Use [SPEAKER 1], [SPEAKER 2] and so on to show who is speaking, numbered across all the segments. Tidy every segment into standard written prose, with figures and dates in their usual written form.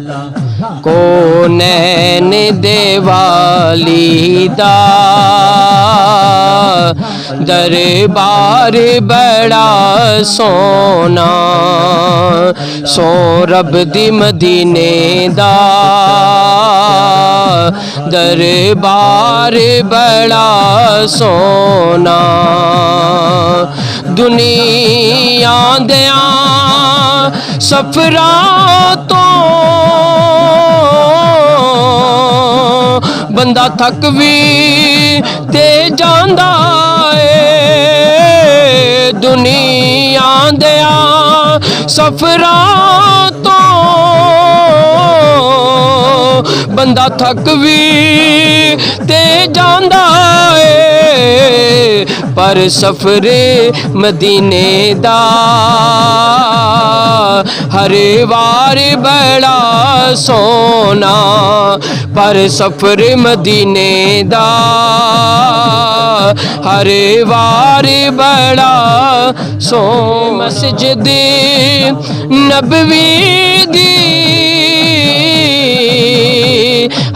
[SPEAKER 1] को नैन देवाली दा दरबार बड़ा सोना सो रब दी मदीने दा दरबार बड़ा सोना दुनिया दिया सफरां तो बंदा थक भी ते जांदा है दुनिया दिया सफरां तो बंदा थक भी ते जांदा है पर सफरे मदीने दा हर वार बड़ा सोना पर सफर मदीने दा हर वार बड़ा सो मस्जिद नबवी दी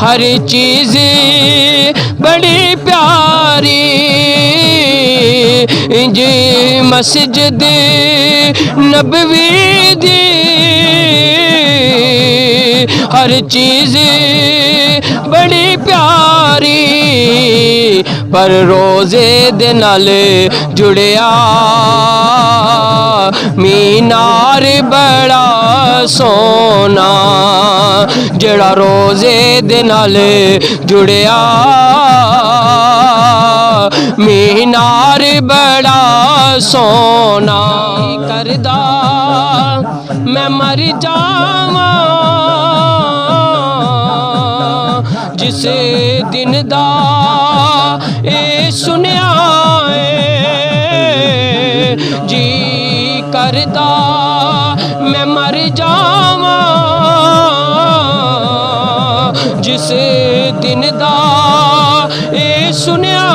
[SPEAKER 1] हर चीज बड़ी प्यारी जी मस्जिद नबवी दी हर चीज बड़ी प्यारी पर रोजे दे नाल जुड़िया मीनार बड़ा सोना जड़ा रोजे दे नाल जुड़िया मीनार बड़ा सोना करदा मैं मर जावां जिस दिन दा ए सुनिया जी करदा मैं मर जावां जिस दिन दा ए सुनिया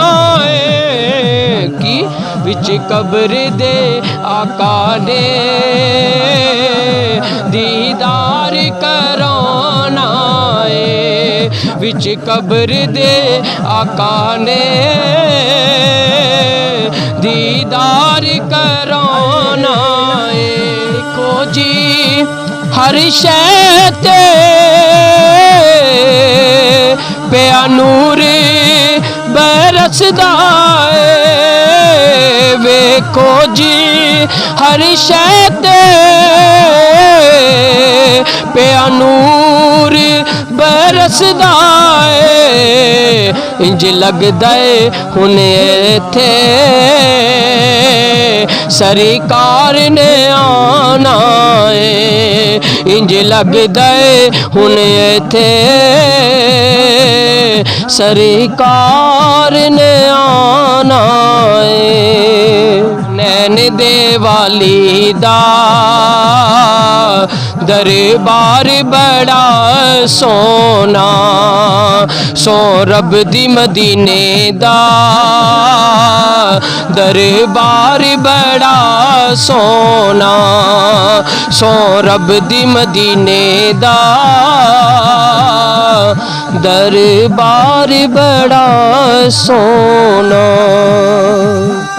[SPEAKER 1] की विच कब्र दे आका ने दीदार कराना है विच कब्र दे आका ने दीदार कराना है खोजी हर शै ते पिया नूर बरसदा वेखो जी हर शै ते पिया नूर बरसदा इंज लगदा हुण इत्थे सरकार ने आना है इंज लगदा हुण इत्थे सरकार ने आना है नैन देवाली दा दरबार बड़ा सोना सो रब दी मदीने दा दरबार बड़ा सोना सो रब दी मदीने दा दरबार बड़ा सोना।